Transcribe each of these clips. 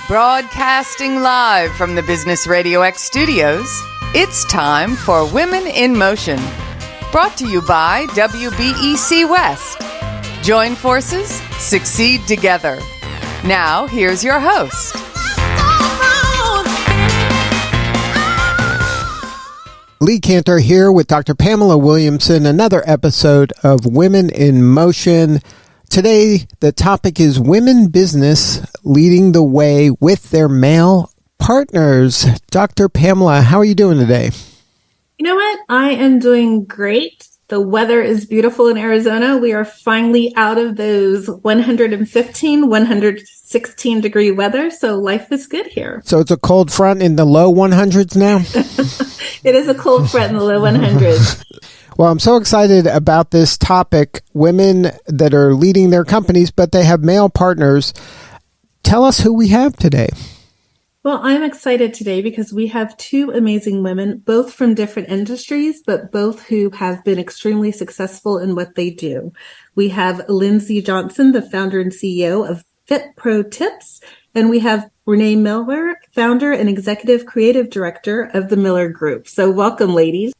Broadcasting live from the Business RadioX studios, it's time for Women in Motion. Brought to you by WBEC West. Join forces, succeed together. Now, here's your host. Lee Kantor here with Dr. Pamela Williamson, another episode of Women in Motion. Today, the topic is women business leading the way with their male partners. Dr. Pamela, how are you doing today? You know what? I am doing great. The weather is beautiful in Arizona. We are finally out of those 115, 116 degree weather. So life is good here. So it's a cold front in the low 100s now? It is a cold front in the low 100s. Well, I'm so excited about this topic, women that are leading their companies, but they have male partners. Tell us who we have today. Well, I'm excited today because we have two amazing women, both from different industries, but both who have been extremely successful in what they do. We have Lindsay Johnson, the founder and CEO of Fit Pro Tips, and we have Renee Miller, founder and executive creative director of the Miller Group. So welcome, ladies.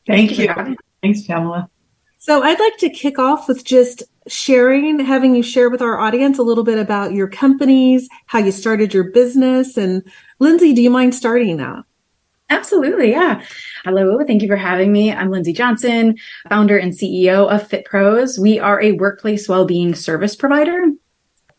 Thank you. Thanks, Pamela. So I'd like to kick off with just having you share with our audience a little bit about your companies, how you started your business. And Lindsay, do you mind starting now? Absolutely. Yeah. Hello. Thank you for having me. I'm Lindsay Johnson, founder and CEO of Fit Pros. We are a workplace well-being service provider.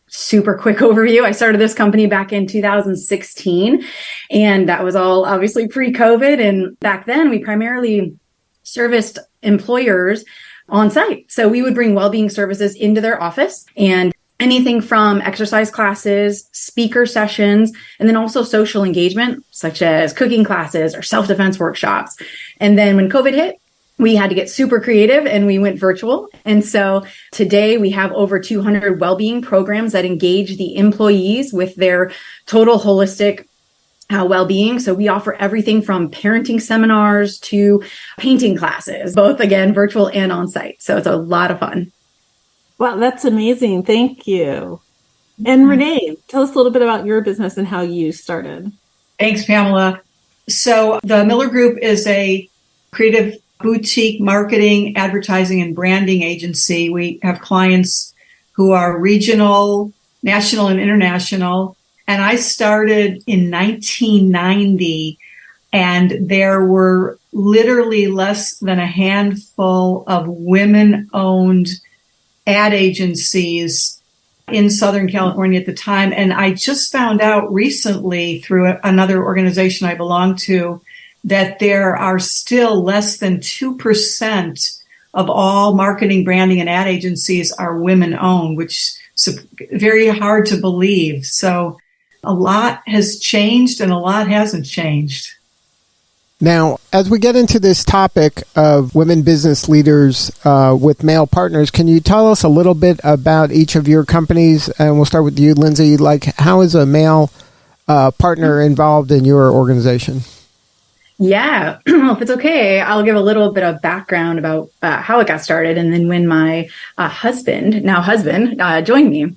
Super quick overview. I started this company back in 2016, and that was all obviously pre-COVID. And back then we primarily serviced employers on site. So we would bring well-being services into their office, and anything from exercise classes, speaker sessions, and then also social engagement, such as cooking classes or self-defense workshops. And then when COVID hit, we had to get super creative and we went virtual. And so today we have over 200 well-being programs that engage the employees with their total holistic well-being. So we offer everything from parenting seminars to painting classes, both again, virtual and on-site. So it's a lot of fun. Wow, that's amazing. Thank you. And Renee, tell us a little bit about your business and how you started. Thanks, Pamela. So the Miller Group is a creative boutique marketing, advertising, and branding agency. We have clients who are regional, national, and international. And I started in 1990, and there were literally less than a handful of women-owned ad agencies in Southern California at the time. And I just found out recently through another organization I belong to that there are still less than 2% of all marketing, branding, and ad agencies are women-owned, which is very hard to believe. So a lot has changed and a lot hasn't changed. Now, as we get into this topic of women business leaders with male partners, can you tell us a little bit about each of your companies? And we'll start with you, Lindsay. Like, how is a male partner involved in your organization? Yeah, well, if it's okay, I'll give a little bit of background about how it got started and then when my husband joined me.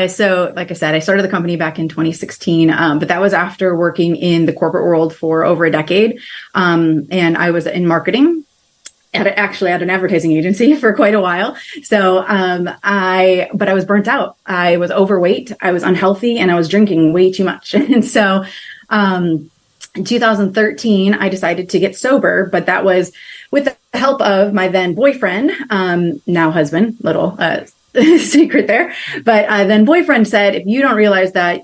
So like I said, I started the company back in 2016, but that was after working in the corporate world for over a decade. And I was in marketing at an advertising agency for quite a while. So, but I was burnt out. I was overweight, I was unhealthy, and I was drinking way too much. And so, in 2013, I decided to get sober, but that was with the help of my then boyfriend, now husband, little, secret there. But then boyfriend said, if you don't realize that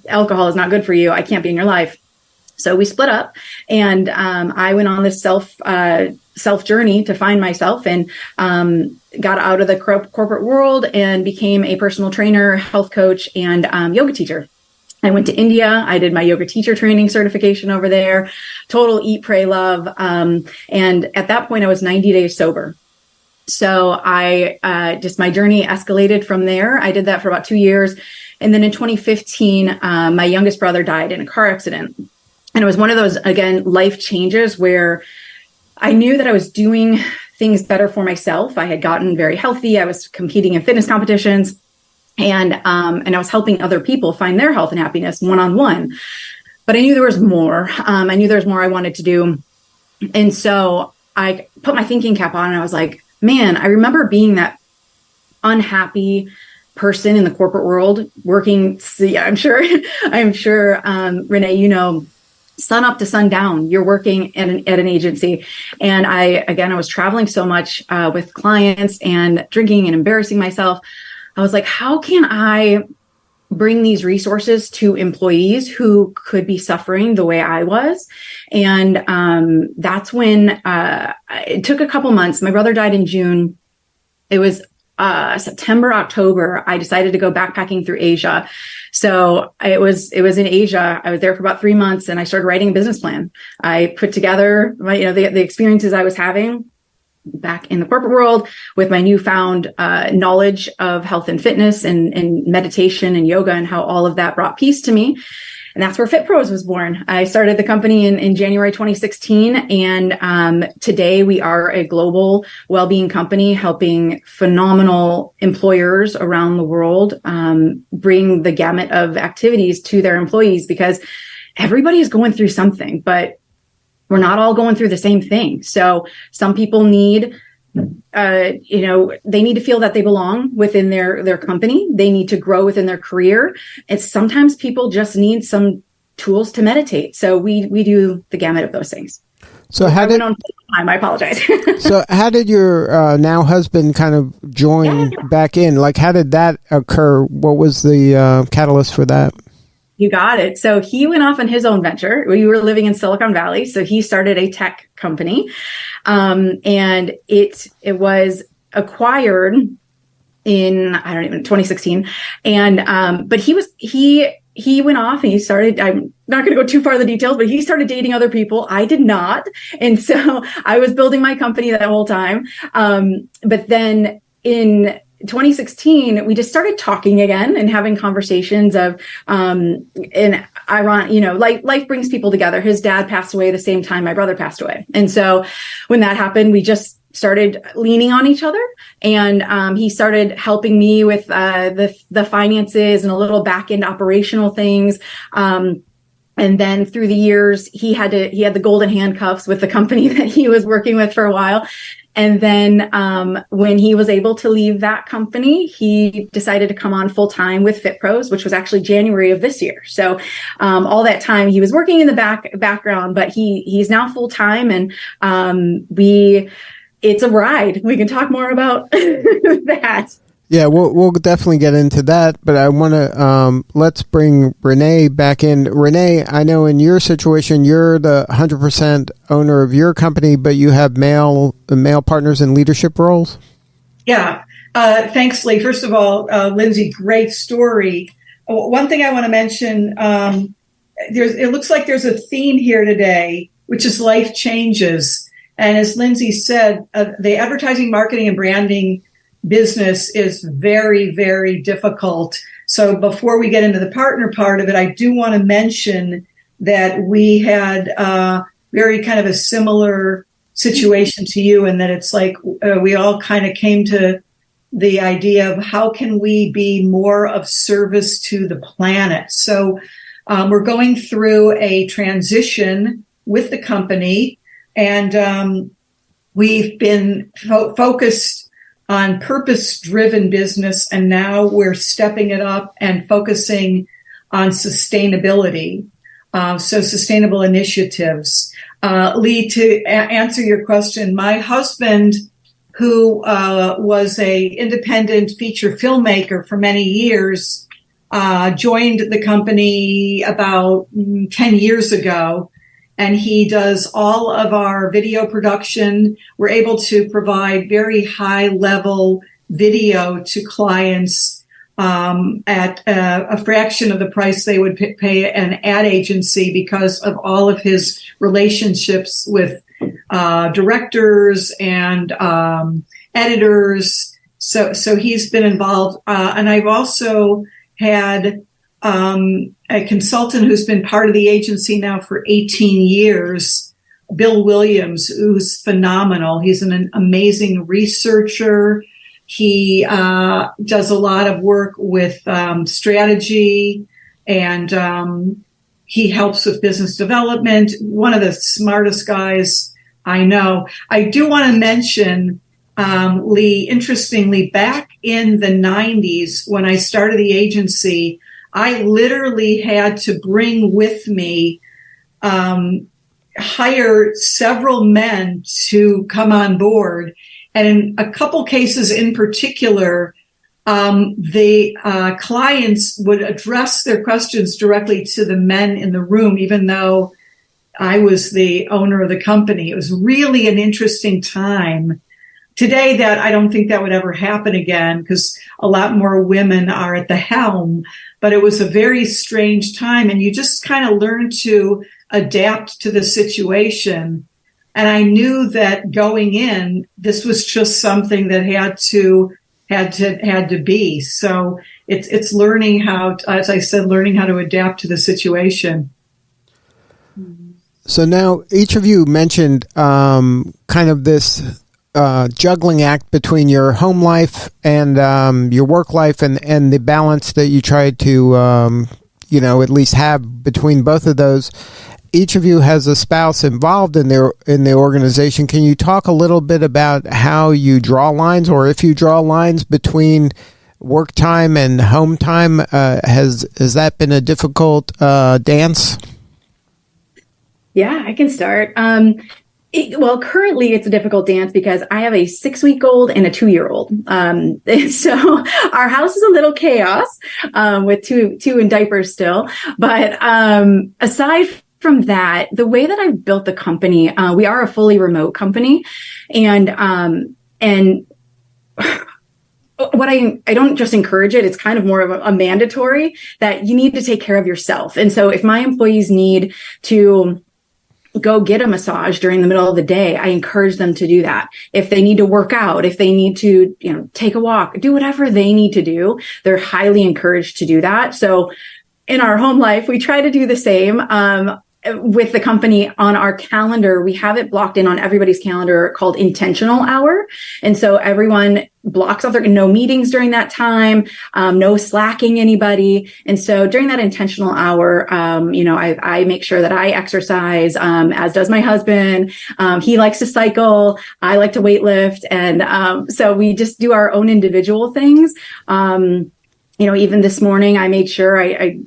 alcohol is not good for you, I can't be in your life. So we split up, and I went on this self journey to find myself, and got out of the corporate world and became a personal trainer, health coach, and yoga teacher. I went to India. I did my yoga teacher training certification over there, total eat, pray, love. And at that point I was 90 days sober. So my journey escalated from there. I did that for about 2 years. And then in 2015, my youngest brother died in a car accident. And it was one of those, again, life changes where I knew that I was doing things better for myself. I had gotten very healthy. I was competing in fitness competitions. And I was helping other people find their health and happiness one-on-one. But I knew there was more. I knew there was more I wanted to do. And so I put my thinking cap on and I was like, man, I remember being that unhappy person in the corporate world working. I'm sure, Renee, you know, sun up to sundown, you're working at an agency. And I was traveling so much with clients and drinking and embarrassing myself. I was like, how can I bring these resources to employees who could be suffering the way I was? And that's when it took a couple months. My brother died in June. It was September, October, I decided to go backpacking through Asia. So it was in Asia. I was there for about 3 months and I started writing a business plan. I put together the experiences I was having back in the corporate world with my newfound knowledge of health and fitness and meditation and yoga and how all of that brought peace to me. And that's where FitPros was born. I started the company in January 2016. And today we are a global well-being company helping phenomenal employers around the world bring the gamut of activities to their employees, because everybody is going through something, but we're not all going through the same thing. So some people need, they need to feel that they belong within their company. They need to grow within their career. It's sometimes people just need some tools to meditate. So we do the gamut of those things. So I apologize. So how did your now husband kind of join back in? Like, how did that occur? What was the catalyst for that? You got it. So he went off on his own venture. We were living in Silicon Valley. So he started a tech company. And it was acquired in, 2016. And, but he went off and he started, I'm not going to go too far in the details, but he started dating other people. I did not. And so I was building my company that whole time. But then in 2016, we just started talking again and having conversations of, life brings people together. His dad passed away the same time my brother passed away. And so when that happened, we just started leaning on each other, and he started helping me with the finances and a little back end operational things. And then through the years, he had the golden handcuffs with the company that he was working with for a while. And then when he was able to leave that company, he decided to come on full time with FitPros, which was actually January of this year. So all that time he was working in the background, but he's now full time, and it's a ride. We can talk more about that. Yeah, we'll definitely get into that, but I want to let's bring Renee back in. Renee, I know in your situation, you're the 100% owner of your company, but you have male partners in leadership roles. Yeah, thanks, Lee. First of all, Lindsay, great story. One thing I want to mention: it looks like there's a theme here today, which is life changes. And as Lindsay said, the advertising, marketing, and branding business is very, very difficult. So before we get into the partner part of it, I do want to mention that we had very kind of a similar situation to you, in that it's like we all kind of came to the idea of how can we be more of service to the planet. So we're going through a transition with the company, and we've been focused on purpose-driven business, and now we're stepping it up and focusing on sustainability, so sustainable initiatives. Lee, to answer your question, my husband, who was a independent feature filmmaker for many years, joined the company about 10 years ago. And he does all of our video production. We're able to provide very high level video to clients at a fraction of the price they would pay an ad agency, because of all of his relationships with directors and editors. So he's been involved. And I've also had a consultant who's been part of the agency now for 18 years, Bill Williams, who's phenomenal. He's an amazing researcher. He does a lot of work with strategy, and he helps with business development. One of the smartest guys I know. I do want to mention, Lee, interestingly, back in the 90s, when I started the agency, I literally had to bring with me, hire several men to come on board. And in a couple cases in particular, the clients would address their questions directly to the men in the room, even though I was the owner of the company. It was really an interesting time. Today, that I don't think that would ever happen again because a lot more women are at the helm. But it was a very strange time, and you just kind of learn to adapt to the situation. And I knew that going in, this was just something that had to be. So it's learning how, as I said, learning how to adapt to the situation. So now each of you mentioned kind of this juggling act between your home life and your work life, and the balance that you try to at least have between both of those. Each of you has a spouse involved in the organization. Can you talk a little bit about how you draw lines, or if you draw lines between work time and home time? Has that been a difficult dance? Yeah, I can start. Well, currently it's a difficult dance because I have a 6-week-old and a 2-year-old. So our house is a little chaos, with two in diapers still. But, aside from that, the way that I've built the company, we are a fully remote company, and what I don't just encourage it, it's kind of more of a mandatory that you need to take care of yourself. And so if my employees need to go get a massage during the middle of the day, I encourage them to do that. If they need to work out, if they need to, take a walk, do whatever they need to do, they're highly encouraged to do that. So in our home life, we try to do the same. With the company on our calendar, we have it blocked in on everybody's calendar called intentional hour. And so everyone blocks off no meetings during that time, no slacking anybody. And so during that intentional hour, I make sure that I exercise, as does my husband. He likes to cycle. I like to weight lift. And so we just do our own individual things. Even this morning, I made sure I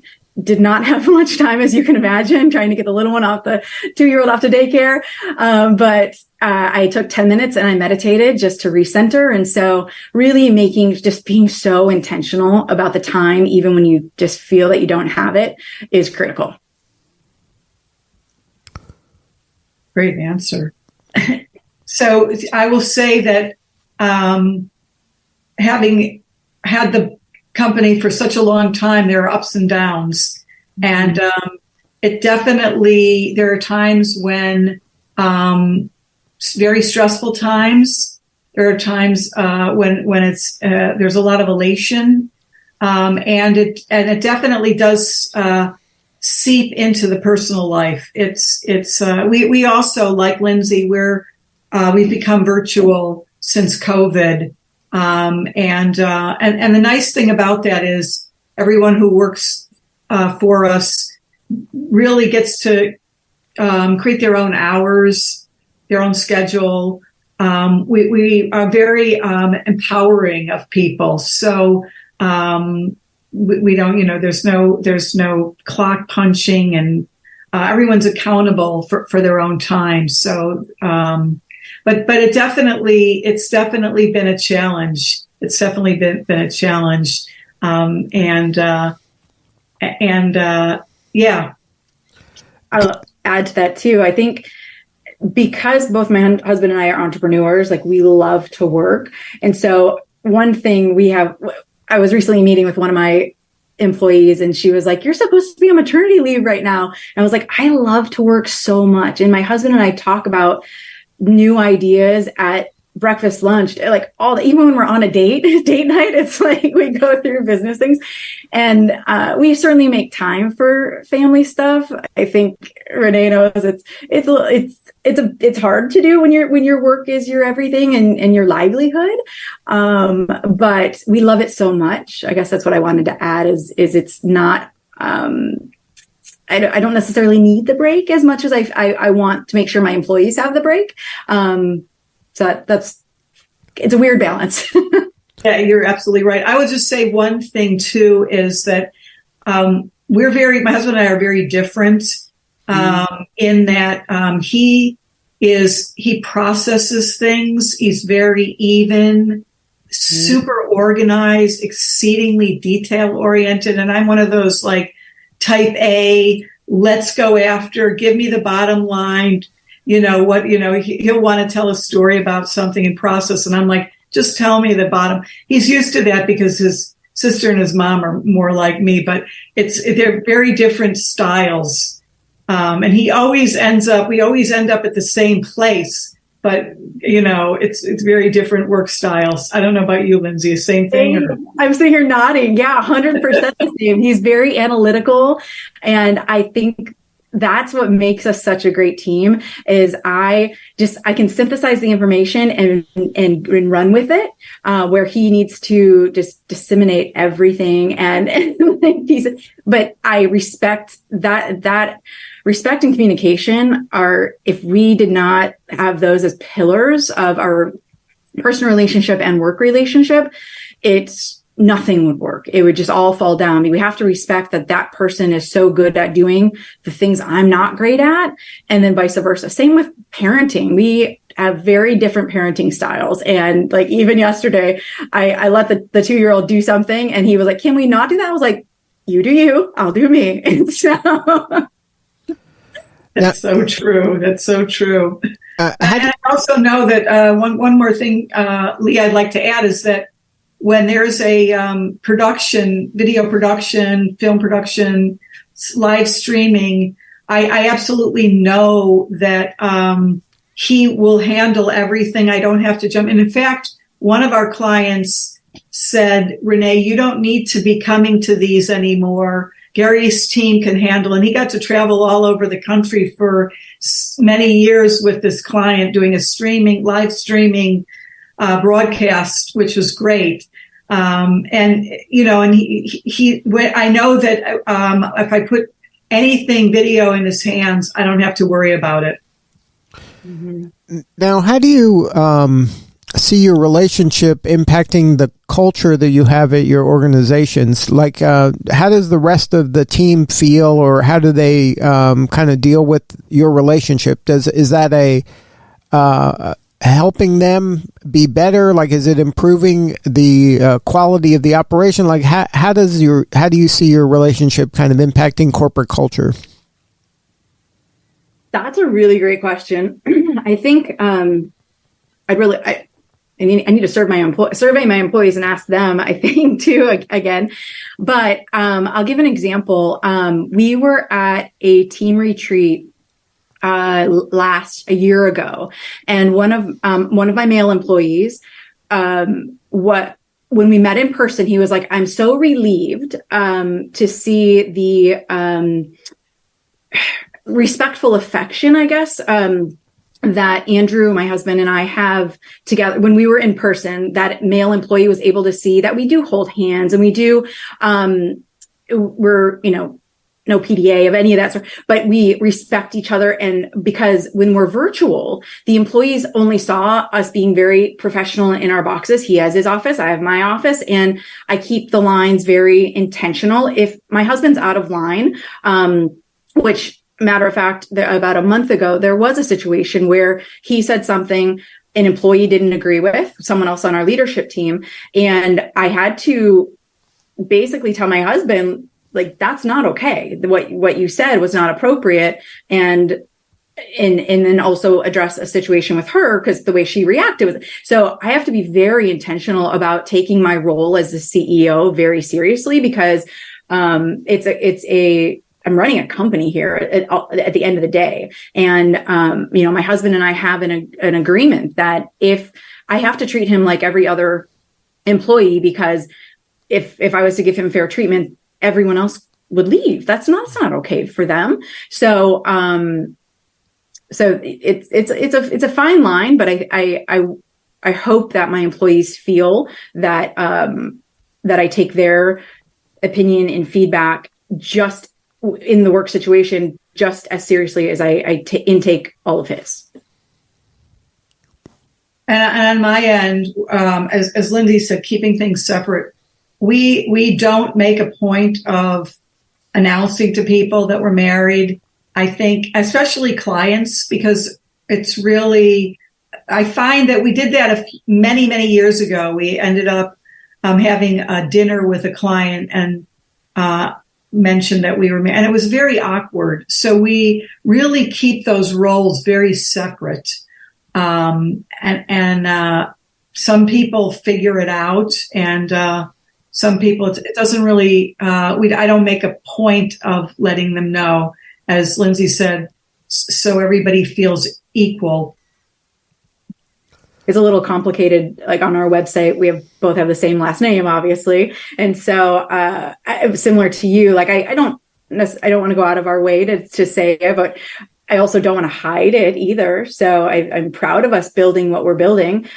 did not have much time, as you can imagine, trying to get the little one off, the 2-year-old off to daycare. But I took 10 minutes and I meditated just to recenter. And so really being so intentional about the time, even when you just feel that you don't have it, is critical. Great answer. So I will say that having had the company for such a long time, there are ups and downs, and there are times when very stressful times. There are times when it's there's a lot of elation, and it definitely does seep into the personal life. We also, like Lindsay, we've become virtual since COVID. And the nice thing about that is everyone who works for us really gets to create their own hours, their own schedule. We are very empowering of people. So we don't, there's no clock punching, and everyone's accountable for their own time. So But it's definitely been a challenge. It's definitely been a challenge. Yeah. I'll add to that too. I think because both my husband and I are entrepreneurs, like we love to work. And so one thing I was recently meeting with one of my employees, and she was like, "You're supposed to be on maternity leave right now." And I was like, I love to work so much. And my husband and I talk about new ideas at breakfast, lunch, like even when we're on a date night, it's like we go through business things, and we certainly make time for family stuff. I think Renee knows it's hard to do when your work is your everything and your livelihood. But we love it so much. I guess that's what I wanted to add is it's not, I don't necessarily need the break as much as I want to make sure my employees have the break. So it's a weird balance. Yeah, you're absolutely right. I would just say one thing too is that my husband and I are very different in that he processes things. He's very even, super organized, exceedingly detail oriented, and I'm one of those like type A. Let's go after. Give me the bottom line. He'll want to tell a story about something and process. And I'm like, just tell me the bottom. He's used to that because his sister and his mom are more like me, but they're very different styles. And we always end up at the same place, but it's very different work styles. I don't know about you, Lindsay, same thing? Or? I'm sitting here nodding. Yeah, 100% the same. He's very analytical. And I think that's what makes us such a great team is I can synthesize the information and run with it, where he needs to just disseminate everything but I respect that respect and communication if we did not have those as pillars of our personal relationship and work relationship, nothing would work. It would just all fall down. I mean, we have to respect that person is so good at doing the things I'm not great at, and then vice versa. Same with parenting. We have very different parenting styles. And like even yesterday, I let the 2-year-old do something and he was like, can we not do that? I was like, you do you, I'll do me. And so That's so true. That's so true. And I also know that one more thing, Lee, I'd like to add is that when there's a production, video production, film production, live streaming, I absolutely know that he will handle everything. I don't have to jump in. In fact, one of our clients said, Renee, you don't need to be coming to these anymore. Gary's team can handle, and he got to travel all over the country for many years with this client doing a live streaming broadcast, which was great. And I know that if I put anything video in his hands, I don't have to worry about it. Mm-hmm. Now, how do you see your relationship impacting the culture that you have at your organizations? Like, how does the rest of the team feel, or how do they kind of deal with your relationship? Is that helping them be better? Like, is it improving the quality of the operation? Like, how do you see your relationship kind of impacting corporate culture? That's a really great question. I think I need to survey my employees and ask them, I think, too, again. But I'll give an example. We were at a team retreat a year ago, and one of my male employees, when we met in person, he was like, "I'm so relieved to see the respectful affection, I guess." That Andrew, my husband, and I have together when we were in person. That male employee was able to see that we do hold hands and we do, we're, no PDA of any of that sort, but we respect each other. And because when we're virtual, the employees only saw us being very professional in our boxes. He has his office, I have my office, and I keep the lines very intentional. If my husband's out of line, which, matter of fact, about a month ago, there was a situation where he said something an employee didn't agree with, someone else on our leadership team. And I had to basically tell my husband, like, that's not okay. What you said was not appropriate. And then also address a situation with her because the way she reacted was. So I have to be very intentional about taking my role as the CEO very seriously, because I'm running a company here at the end of the day. And, my husband and I have an agreement that if I have to treat him like every other employee, because if I was to give him fair treatment, everyone else would leave. That's not okay for them. So it's a fine line, but I hope that my employees feel that that I take their opinion and feedback just in the work situation just as seriously as I intake all of his. And on my end, as Lindsay said, keeping things separate, we don't make a point of announcing to people that we're married. I think, especially clients, because it's really, I find that we did that many, many years ago. We ended up having a dinner with a client and mentioned that we were married, and it was very awkward. So we really keep those roles very separate. And some people figure it out, and some people, it doesn't really, I don't make a point of letting them know, as Lindsay said, so everybody feels equal. It's a little complicated. Like on our website, we both have the same last name, obviously. And so similar to you, like I don't want to go out of our way to say it, but I also don't want to hide it either. So I'm proud of us building what we're building.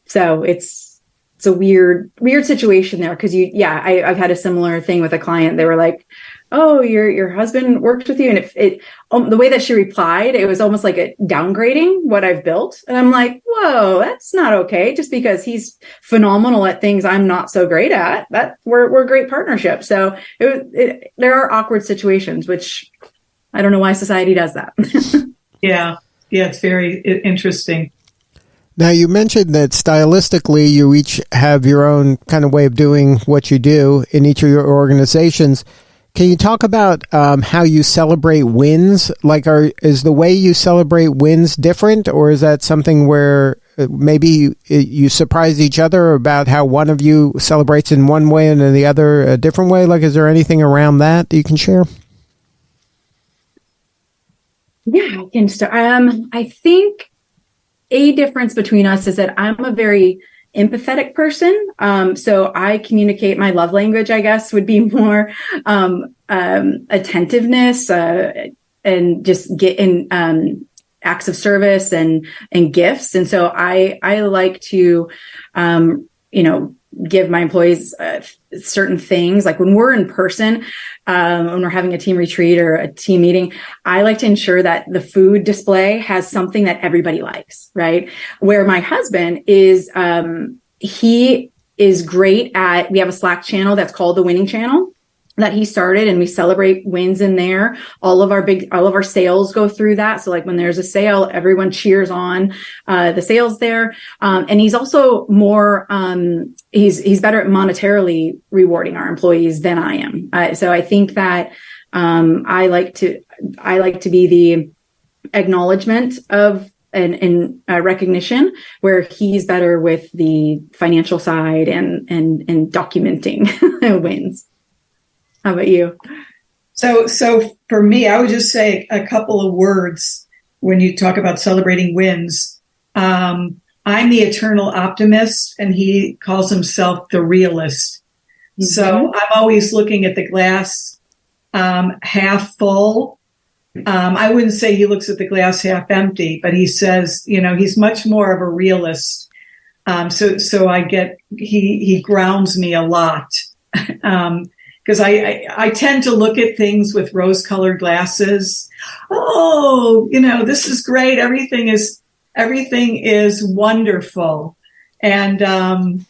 So it's a weird situation there, because I've had a similar thing with a client. They were like, "Oh, your husband worked with you," and the way that she replied, it was almost like a downgrading what I've built. And I'm like, "Whoa, that's not okay. Just because he's phenomenal at things I'm not so great at, that we're a great partnership." So there are awkward situations, which I don't know why society does that. Yeah, it's very interesting. Now, you mentioned that stylistically, you each have your own kind of way of doing what you do in each of your organizations. Can you talk about how you celebrate wins? Like, is the way you celebrate wins different, or is that something where maybe you surprise each other about how one of you celebrates in one way and then the other a different way? Like, is there anything around that you can share? Yeah, I can start. I think a difference between us is that I'm a very empathetic person. So I communicate, my love language, I guess, would be more attentiveness and just get in acts of service and gifts. And so I like to, give my employees certain things. Like when we're in person, when we're having a team retreat or a team meeting, I like to ensure that the food display has something that everybody likes, right? Where my husband is, he is great at, we have a Slack channel that's called the Winning Channel that he started, and we celebrate wins in there. All of our sales go through that. So like when there's a sale, everyone cheers on the sales there. And he's also more, he's better at monetarily rewarding our employees than I am. So I think that I like to be the acknowledgement of and recognition, where he's better with the financial side and documenting wins. How about you? So for me, I would just say a couple of words when you talk about celebrating wins. I'm the eternal optimist, and he calls himself the realist. Mm-hmm. So I'm always looking at the glass half full. I wouldn't say he looks at the glass half empty, but he says, he's much more of a realist. So I get, he grounds me a lot. Because I tend to look at things with rose-colored glasses. Oh, this is great. Everything is wonderful, and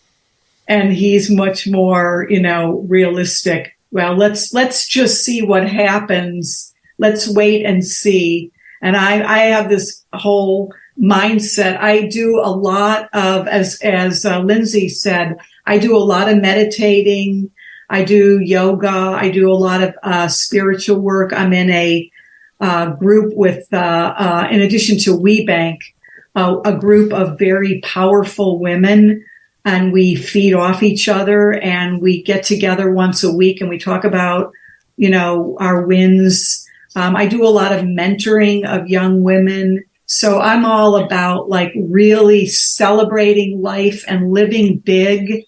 he's much more, realistic. Well, let's just see what happens. Let's wait and see. And I have this whole mindset. I do a lot of, as Lindsay said, I do a lot of meditating. I do yoga. I do a lot of spiritual work. I'm in a group with, in addition to WeBank, a group of very powerful women, and we feed off each other, and we get together once a week and we talk about, our wins. I do a lot of mentoring of young women. So I'm all about like really celebrating life and living big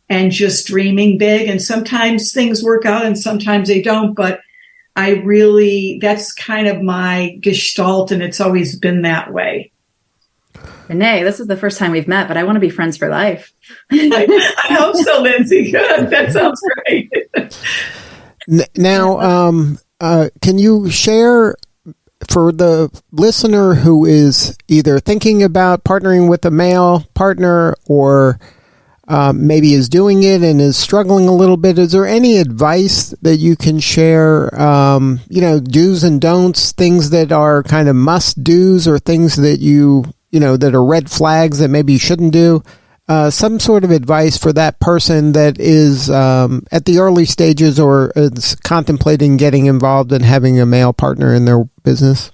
and just dreaming big. And sometimes things work out and sometimes they don't, but that's kind of my gestalt, and it's always been that way. Renee, this is the first time we've met, but I want to be friends for life. I hope so, Lindsay. Good. That sounds great. Now, can you share for the listener who is either thinking about partnering with a male partner or maybe is doing it and is struggling a little bit, is there any advice that you can share, do's and don'ts, things that are kind of must-dos or things that that are red flags that maybe you shouldn't do? Some sort of advice for that person that is at the early stages or is contemplating getting involved in having a male partner in their business?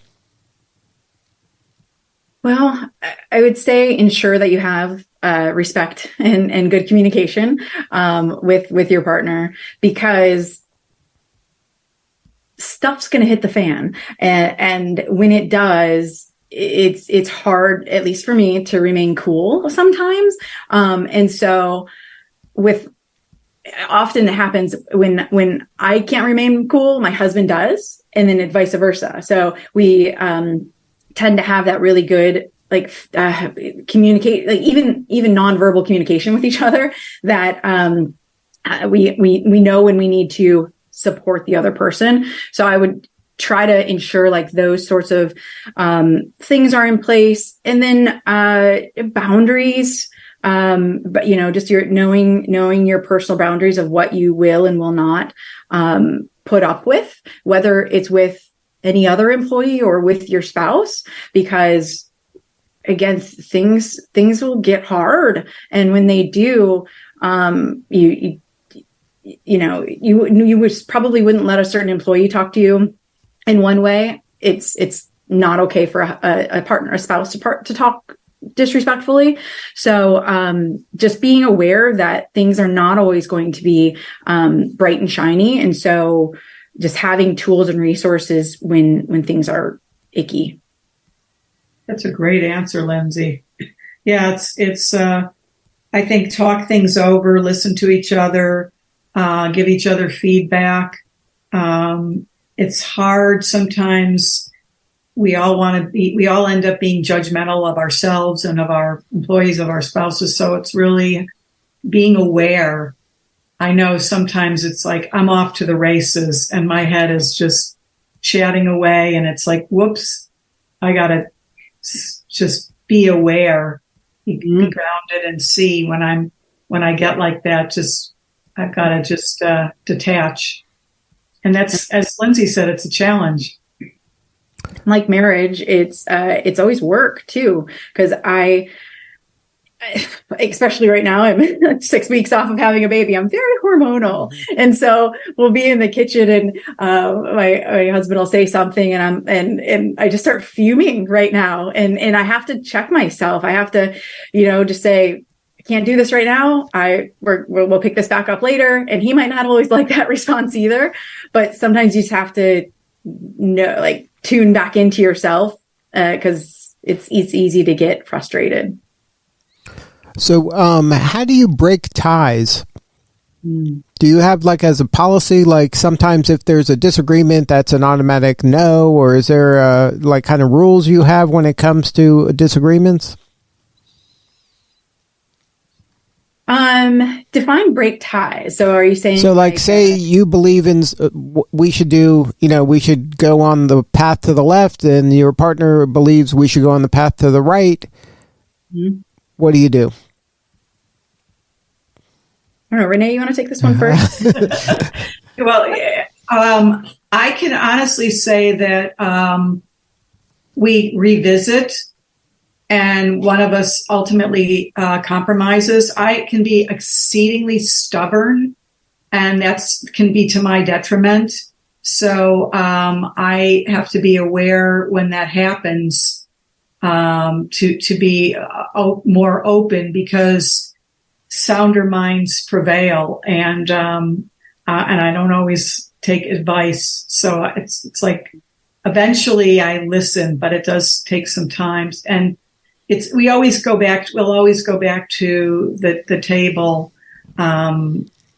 Well, I would say ensure that you have respect and good communication with your partner, because stuff's going to hit the fan. And when it does, it's hard, at least for me, to remain cool sometimes. And so often it happens when I can't remain cool, my husband does, and then vice versa. So we tend to have that really good communicate, like even nonverbal communication with each other, that we know when we need to support the other person. So I would try to ensure like those sorts of things are in place, and then boundaries. But just your knowing your personal boundaries of what you will and will not put up with, whether it's with any other employee or with your spouse, because again, things will get hard, and when they do, you probably wouldn't let a certain employee talk to you in one way. It's not okay for a partner, a spouse to talk disrespectfully. So just being aware that things are not always going to be bright and shiny, and so just having tools and resources when things are icky. That's a great answer, Lindsay. Yeah, it's I think talk things over, listen to each other, give each other feedback. It's hard sometimes. We all end up being judgmental of ourselves and of our employees, of our spouses. So it's really being aware. I know sometimes it's like I'm off to the races and my head is just chatting away, and it's like, whoops, I gotta just be aware, be grounded, and see when I get like that. I've got to just detach, and that's, as Lindsay said, it's a challenge. Like marriage, it's always work too, because especially right now, I'm 6 weeks off of having a baby. I'm very hormonal. And so we'll be in the kitchen and my husband will say something and I just start fuming right now. And I have to check myself. I have to, just say, I can't do this right now. We'll pick this back up later. And he might not always like that response either, but sometimes you just have to tune back into yourself, because it's easy to get frustrated. So how do you break ties? Do you have as a policy, sometimes if there's a disagreement, that's an automatic no, or is there kind of rules you have when it comes to disagreements? Define break ties. So are you saying? So say you believe in, we should go on the path to the left, and your partner believes we should go on the path to the right. Mm-hmm. What do you do? I don't know, Renee, you want to take this one first? Well, I can honestly say that we revisit, and one of us ultimately compromises. I can be exceedingly stubborn, and that can be to my detriment. So I have to be aware when that happens, to be more open, because sounder minds prevail, and I don't always take advice. So it's like eventually I listen, but it does take some time. And we'll always go back to the table,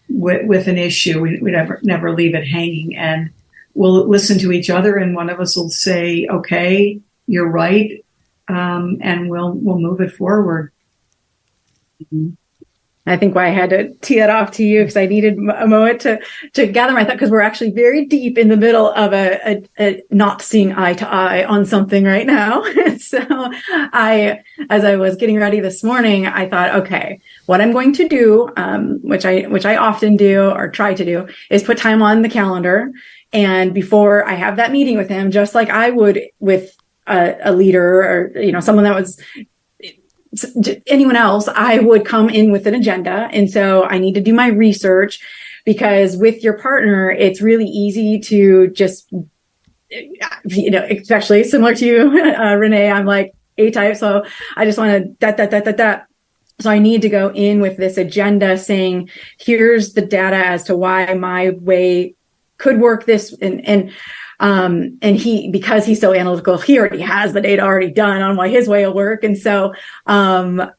with an issue. We never leave it hanging, and we'll listen to each other, and one of us will say, okay, you're right. And we'll move it forward. Mm-hmm. I think why I had to tee it off to you, because I needed a moment to gather my thought, because we're actually very deep in the middle of a not seeing eye to eye on something right now. So as I was getting ready this morning, I thought, okay, what I'm going to do, which I often do or try to do, is put time on the calendar. And before I have that meeting with him, just like I would with a leader or, someone that was anyone else, I would come in with an agenda. And so I need to do my research, because with your partner, it's really easy to just, especially similar to you, Renee, I'm like A-type. So I just want to that. So I need to go in with this agenda saying, here's the data as to why my way could work this. And he, because he's so analytical, he already has the data already done on why his way will work. And so, that's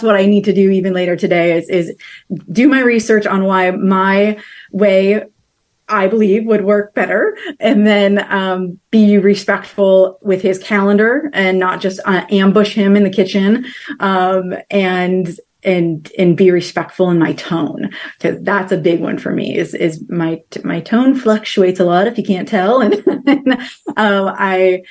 what I need to do even later today is do my research on why my way, I believe, would work better. And then, be respectful with his calendar and not just ambush him in the kitchen. And be respectful in my tone, because that's a big one for me is my tone fluctuates a lot, if you can't tell. And I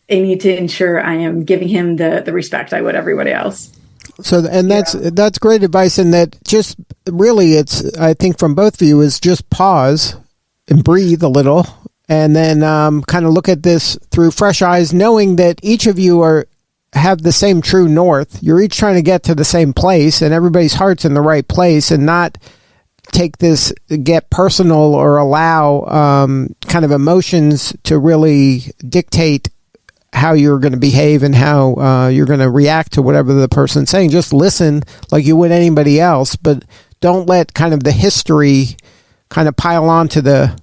need to ensure I am giving him the respect I would everybody else. So, and that's great advice. And that just really, I think from both of you, is just pause and breathe a little, and then kind of look at this through fresh eyes, knowing that each of you have the same true north. You're each trying to get to the same place, and everybody's heart's in the right place, and not get personal or allow kind of emotions to really dictate how you're going to behave and how you're going to react to whatever the person's saying. Just listen like you would anybody else, but don't let kind of the history kind of pile on to the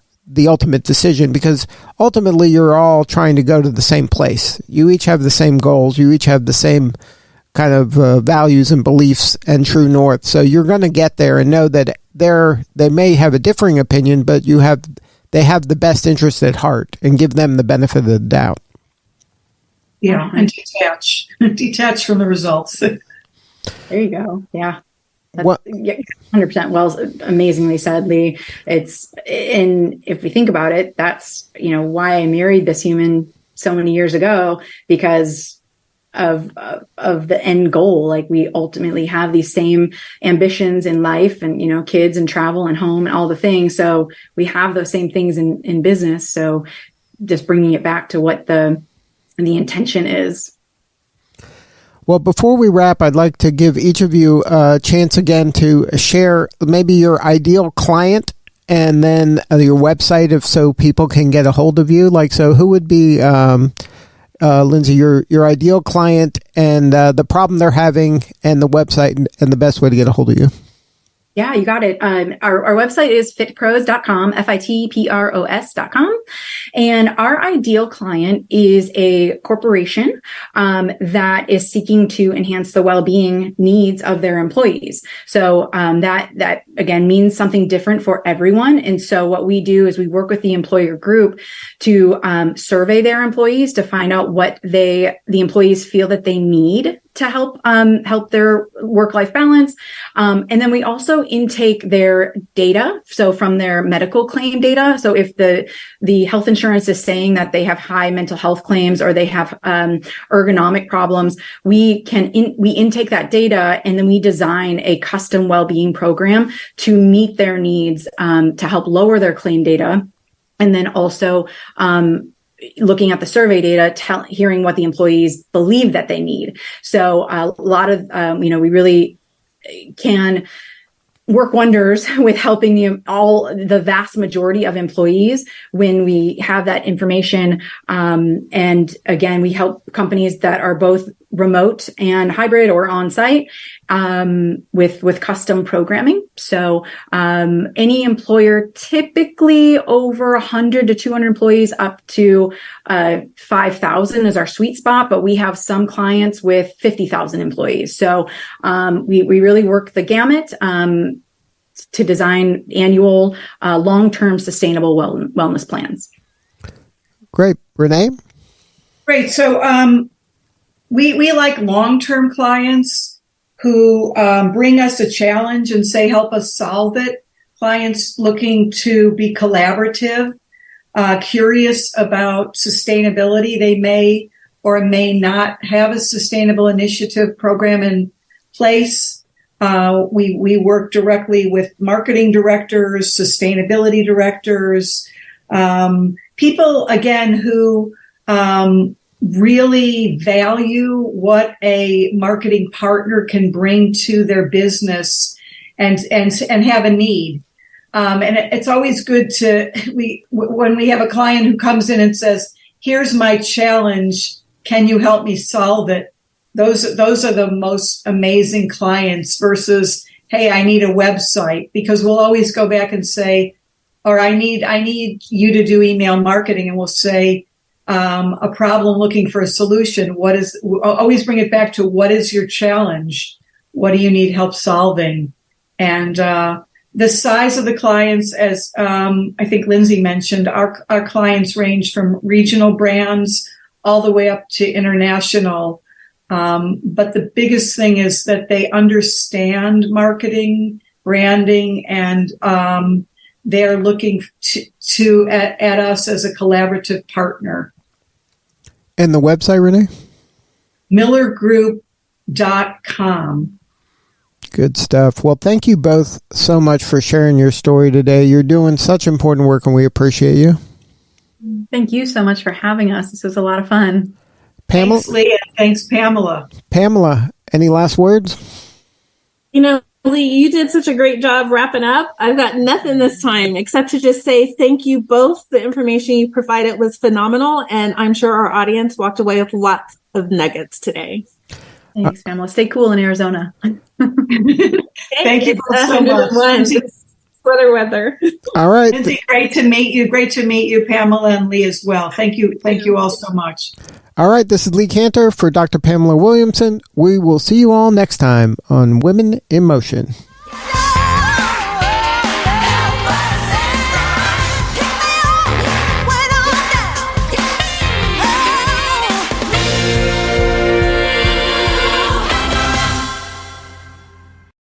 ultimate decision, because ultimately you're all trying to go to the same place. You each have the same goals. You each have the same kind of values and beliefs and true north. So you're going to get there, and know that they may have a differing opinion, but they have the best interest at heart, and give them the benefit of the doubt. Yeah, and detach from the results. There you go. Yeah. That's 100%. Well, amazingly said, Lee. And if we think about it, that's, why I married this human so many years ago, because of the end goal. Like, we ultimately have these same ambitions in life, and, kids and travel and home and all the things. So we have those same things in business. So just bringing it back to what the intention is. Well, before we wrap, I'd like to give each of you a chance again to share maybe your ideal client, and then your website, so people can get a hold of you. So who would be, Lindsay, your ideal client, and the problem they're having, and the website, and the best way to get a hold of you? Yeah, you got it. Our website is fitpros.com, FITPROS.com. And our ideal client is a corporation that is seeking to enhance the well-being needs of their employees. So that again means something different for everyone. And so what we do is we work with the employer group to survey their employees to find out what the employees feel that they need to help their work-life balance. And then we also intake their data. So from their medical claim data. So if the health insurance is saying that they have high mental health claims, or they have ergonomic problems, we intake that data, and then we design a custom well-being program to meet their needs, to help lower their claim data. And then also, looking at the survey data, hearing what the employees believe that they need. So a lot of, we really can work wonders with helping the vast majority of employees when we have that information. And again, we help companies that are both remote and hybrid or on-site with custom programming. So any employer, typically over 100 to 200 employees, up to 5,000 is our sweet spot, but we have some clients with 50,000 employees. So we really work the gamut to design annual long-term sustainable wellness plans. Great. Renee? Great. So we like long-term clients who bring us a challenge and say, help us solve it. Clients looking to be collaborative, curious about sustainability. They may or may not have a sustainable initiative program in place. We work directly with marketing directors, sustainability directors, people, again, who really value what a marketing partner can bring to their business and have a need. And it's always good when we have a client who comes in and says, here's my challenge, can you help me solve it? Those are the most amazing clients versus, hey, I need a website, because we'll always go back and say, or I need you to do email marketing, and we'll say, a problem looking for a solution. Always bring it back to what is your challenge? What do you need help solving? And the size of the clients, as I think Lindsay mentioned, our clients range from regional brands all the way up to international. But the biggest thing is that they understand marketing, branding, and they're looking at us as a collaborative partner. And the website, Renee? millergroup.com. Good stuff. Well, thank you both so much for sharing your story today. You're doing such important work, and we appreciate you. Thank you so much for having us. This was a lot of fun. Pamela? Thanks, Leah. Thanks, Pamela. Pamela, any last words? Lee, you did such a great job wrapping up. I've got nothing this time except to just say thank you both. The information you provided was phenomenal, and I'm sure our audience walked away with lots of nuggets today. Thanks, Pamela. Stay cool in Arizona. Thank you so much. Weather. All right. Lindsay, great to meet you. Great to meet you, Pamela and Lee as well. Thank you. Thank you all so much. All right. This is Lee Kantor for Dr. Pamela Williamson. We will see you all next time on Women in Motion.